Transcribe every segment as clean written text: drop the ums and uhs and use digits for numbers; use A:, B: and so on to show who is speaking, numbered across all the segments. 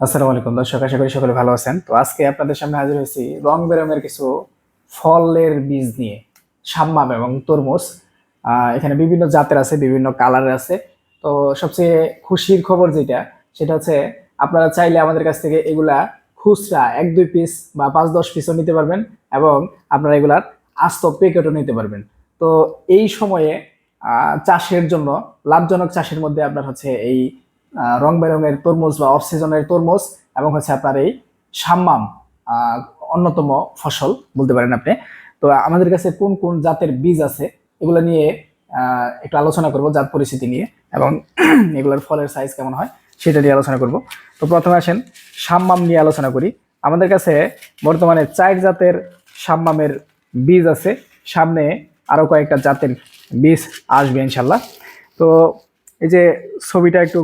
A: আসসালামু আলাইকুম দর্শক, আশা করি সকলে ভালো আছেন। তো আজকে আপনাদের সামনে হাজির হয়েছি রং বেরঙের কিছু ফলের বীজ নিয়ে। সাম্মাম এবং তরমুজ, এখানে বিভিন্ন জাতের আছে, বিভিন্ন কালারের আছে। তো সবচেয়ে খুশির খবর যেটা, সেটা হচ্ছে আপনারা চাইলে আমাদের কাছ থেকে এগুলা খুচরা 1-2 পিস বা 5-10 পিসও নিতে পারবেন, এবং আপনারা এগুলার আস্ত প্যাকেটও নিতে পারবেন। তো এই সময়ে চাষের জন্য, লাভজনক চাষের মধ্যে আপনার হচ্ছে এই রং বেরঙের তরমুজ বা অফ সিজনের তরমুজ, এবং হচ্ছে আপনার এই সাম্মাম আহ, অন্যতম ফসল বলতে পারেন আপনি। তো আমাদের কাছে কোন কোন জাতের বীজ আছে এগুলো নিয়ে একটু আলোচনা করব, জাত পরিস্থিতি নিয়ে, এবং এগুলোর ফলের সাইজ কেমন হয় সেটা নিয়ে আলোচনা করব। তো প্রথমে আসেন সাম্মাম নিয়ে আলোচনা করি। আমাদের কাছে বর্তমানে 4 জাতের সাম্মামের বীজ আছে। সামনে আরো কয়েকটা জাতের বীজ আসবে ইনশাল্লাহ। তো এই যে ছবিটা একটু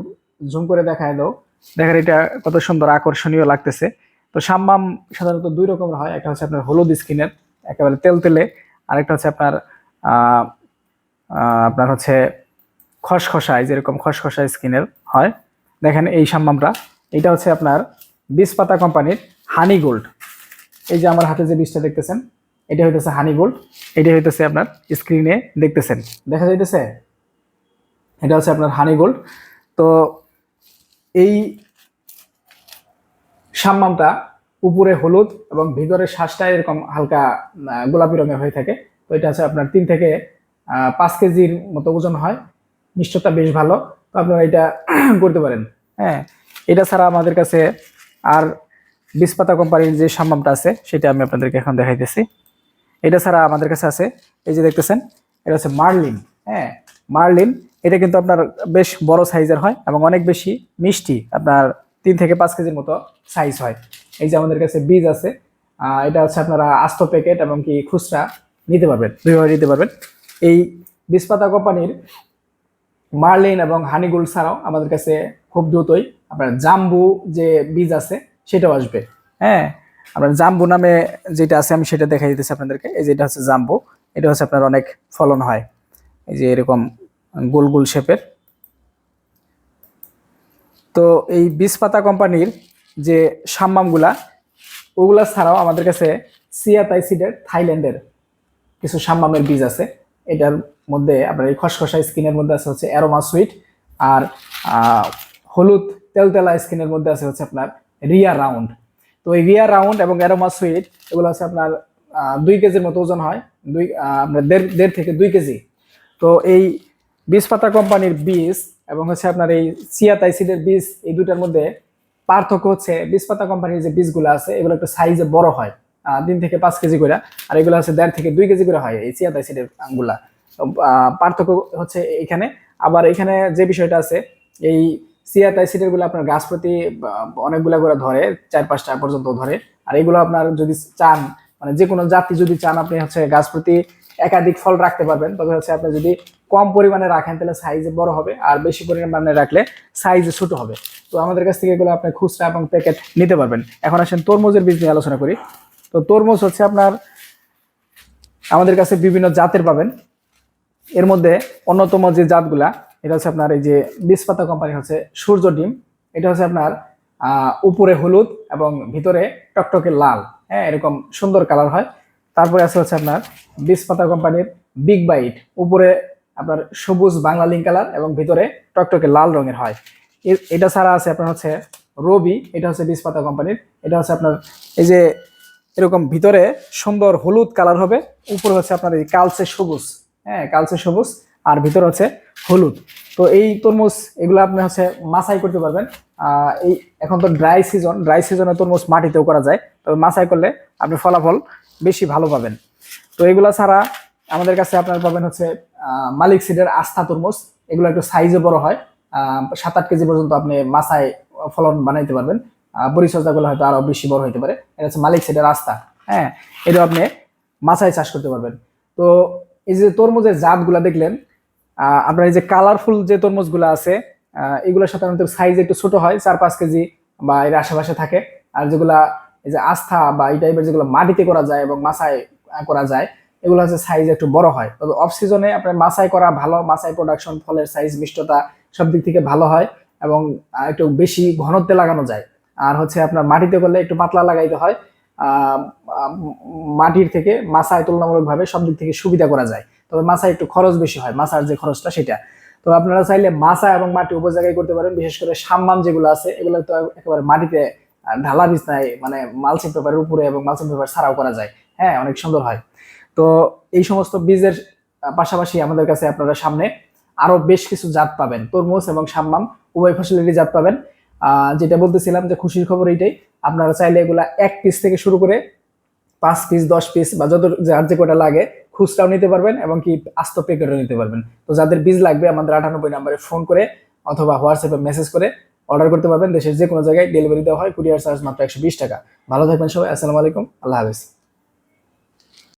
A: জুম করে দেখায় দাও, দেখেন এটা কত সুন্দর আকর্ষণীয় লাগতেছে। তো সাম্মাম সাধারণত 2 রকমের হয়, একটা হচ্ছে আপনার হলুদ স্কিনের, একেবারে তেলতেলে, আরেকটা হচ্ছে আপনার আহ আপনার হচ্ছে খসখসায়, যেরকম খসখসা স্কিনের হয়। দেখেন এই সাম্মামটা, এটা হচ্ছে আপনার বীজ পাতা কোম্পানির হানি গোল্ড। এই যে আমার হাতে যে বীজটা দেখতেছেন, এটা হইতেছে হানি গোল্ড। এটা হইতেছে আপনার স্ক্রিনে দেখতেছেন, দেখা যাইতেছে, এটা হচ্ছে আপনার হানি গোল্ড। তো এই সাম্মামটা উপরে হলুদ এবং ভিতরে শ্বাসটা এরকম হালকা গোলাপি রঙের হয়ে থাকে। তো এটা হচ্ছে আপনার 3 থেকে 5 কেজির মতো ওজন হয়, মিষ্টতা বেশ ভালো। তো আপনারা এটা করতে পারেন। হ্যাঁ, এটা ছাড়া আমাদের কাছে আর বিষপাতা কোম্পানির যে সাম্মামটা আছে সেটা আমি আপনাদেরকে এখন দেখাইতেছি। এটা ছাড়া আমাদের কাছে আছে, এই যে দেখতেছেন, এটা হচ্ছে মার্লিন। হ্যাঁ, মার্লিন, এটা কিন্তু আপনার বেশ বড় সাইজের হয় এবং অনেক বেশি মিষ্টি, আপনার 3 থেকে 5 কেজির মতো সাইজ হয়। এই যে আমাদের কাছে বীজ আছে, এটা হচ্ছে আপনারা আস্ত প্যাকেট এবং কি খুচরা নিতে পারবেন, দুইভাবে নিতে পারবেন। এই বীজপাতা কোম্পানির মার্লিন এবং হানিগোল্ড ছাড়াও আমাদের কাছে খুব দ্রুতই আপনার জাম্বু যে বীজ আছে সেটাও আসবে। হ্যাঁ, আপনার জাম্বু নামে যেটা আছে আমি সেটা দেখাই দিতেছি আপনাদেরকে। এই যেটা হচ্ছে জাম্বু, এটা হচ্ছে আপনার অনেক ফলন হয়, এই যে এরকম গোল গোল শেপের। তো এই বীজপাতা কোম্পানির যে সাম্মামগুলা, ওগুলা ছাড়াও আমাদের কাছে সিয়াতাই সিডের থাইল্যান্ডের কিছু সাম্মামের বীজ আছে। এটার মধ্যে আপনার এই খসখসা স্কিনের মধ্যে আছে হচ্ছে অ্যারোমা সুইট, আর হলুদ তেলতেলা স্কিনের মধ্যে আছে হচ্ছে আপনার রিয়া রাউন্ড। তো এই রিয়া রাউন্ড এবং অ্যারোমা সুইট এগুলো হচ্ছে আপনার 2 কেজির মতো ওজন হয়, আপনার দেড় থেকে 2 কেজি। তো এই বীজ পাতা কোম্পানির বীজ এবং হচ্ছে আপনার এই সিয়াতাইসিডের বীজ, এই দুইটার মধ্যে পার্থক্য হচ্ছে বীজ পাতা কোম্পানির যে বীজগুলো আছে এগুলো একটু সাইজে বড় হয়, 3 থেকে 5 কেজি করে, আর এগুলো হচ্ছে 1.5 থেকে 2 কেজি করে হয় এই সিয়াতাইসিডের গুলা। পার্থক্য হচ্ছে এখানে। আবার এখানে যে বিষয়টা আছে, এই সিয়াতাইসিডের গুলো আপনার গাছ প্রতি অনেকগুলা করে ধরে, 4-5টা পর্যন্ত ধরে। আর এগুলো আপনার যদি চান, মানে যে কোনো জাতি যদি চান আপনি হচ্ছে গাছ প্রতি একাধিক ফল রাখতে পারবেন, তবে হচ্ছে আপনি যদি কম পরিমাণে রাখেন তাহলে সাইজে বড় হবে, আর বেশি পরিমাণে রাখলে সাইজে ছোট হবে। তো আমাদের কাছ থেকে এগুলো আপনি খুচরা এবং প্যাকেট নিতে পারবেন। এখন আসেন তরমুজের বীজ নিয়ে আলোচনা করি। তো তরমুজ হচ্ছে আপনার আমাদের কাছে বিভিন্ন জাতের পাবেন। এর মধ্যে অন্যতম যে জাতগুলা, এটা হচ্ছে আপনার এই যে বীজপাতা কোম্পানি হচ্ছে সূর্য ডিম। এটা হচ্ছে আপনার উপরে হলুদ এবং ভিতরে টকটকে লাল। হ্যাঁ, এরকম সুন্দর কালার হয়। তারপরে আছে হচ্ছে আপনার বীজপাতা কোম্পানির বিগ বাইট, উপরে আপনার সবুজ বাংলা লিঙ্ক কালার এবং ভিতরে টকটকে লাল রঙের হয়। এটা ছাড়া আছে আপনার হচ্ছে রবি, এটা হচ্ছে বীজপাতা কোম্পানির। এটা হচ্ছে আপনার এই যে এরকম ভিতরে সুন্দর হলুদ কালার হবে, উপরে হচ্ছে আপনার এই কালচে সবুজ। হ্যাঁ, কালচে সবুজ, আর ভিতরে হচ্ছে হলুদ। তো এই তরমুজ এগুলো আপনি হচ্ছে মাছাই করতে পারবেন। এই এখন তো ড্রাই সিজনে তরমুজ মাটিতেও করা যায়, তবে মাছাই করলে আপনি ফলাফল বেশি ভালো পাবেন। তো এগুলা ছাড়া আমাদের কাছে আপনার পাবেন হচ্ছে মালিক সিডের আস্থা তরমুজ। এগুলো একটু সাইজে বড় হয়, 7-8 কেজি পর্যন্ত আপনি মাছায় ফলন বানাইতে পারবেন। পরিচর্যা করলে হয়তো আরো বেশি বড় হতে পারে। এটা হচ্ছে মালিক সিডের আস্থা। হ্যাঁ, এটা আপনি মাছায় চাষ করতে পারবেন। তো এই যে তরমুজের জাতগুলা দেখলেন, আপনার এই যে কালারফুল যে তরমুজগুলো আছে, এগুলো সাধারণত সাইজ একটু ছোট হয়, 4-5 কেজি বা এর আশেপাশে থাকে। আর যেগুলা এই যে আস্থা বা এই টাইপের যেগুলো মাটিতে করা যায় এবং মাছায় করা যায়, এগুলো হচ্ছে সাইজ একটু বড় হয়। তবে অফ সিজনে আপনার মাছাই করা ভালো, মাছাই প্রোডাকশন, ফলের সাইজ, মিষ্টতা সব দিক থেকে ভালো হয় এবং একটু বেশি ঘনত্বে লাগানো যায়। আর হচ্ছে আপনার মাটিতে করলে একটু পাতলা লাগাইতে হয়। আহ, আম, মাটির থেকে মাছায় তুলনামূলকভাবে সব দিক থেকে সুবিধা করা যায়, তবে মাছায় একটু খরচ বেশি হয়, মাছার যে খরচটা সেটা। তো আপনারা চাইলে মাছা এবং মাটি উভয় জায়গায় করতে পারেন। বিশেষ করে সাম্মাম যেগুলো আছে এগুলো তো একেবারে মাটিতে ঢালা বিছনায় মানে মালচিং পেপারের উপরে এবং মালচিং পেপার ছাড়াও করা যায়। হ্যাঁ, অনেক সুন্দর হয়। তো এই সমস্ত বীজের পাশাপাশি আমাদের কাছে আপনারা সামনে আরো বেশ কিছু জাত পাবেন, তরমুজ এবং সাম্মাম উভয় ফসলেরই জাত পাবেন। যেটা বলতেছিলাম যে খুশির খবর এইটাই, আপনারা চাইলে এগুলা 1 পিস থেকে শুরু করে 5 পিস 10 পিস বা যত যার যে কটা লাগে খুচরাও নিতে পারবেন এবং কি আস্ত প্যাকেটও নিতে পারবেন। তো যাদের বীজ লাগবে আমাদের 98 নাম্বারে ফোন করে অথবা হোয়াটসঅ্যাপে মেসেজ করে অর্ডার করতে পারবেন। দেশের যে কোনো জায়গায় ডেলিভারি দেওয়া হয়, কুরিয়ার চার্জ মাত্র 120 টাকা। ভালো থাকবেন সবাই, আসসালামু আলাইকুম, আল্লাহ হাফেজ।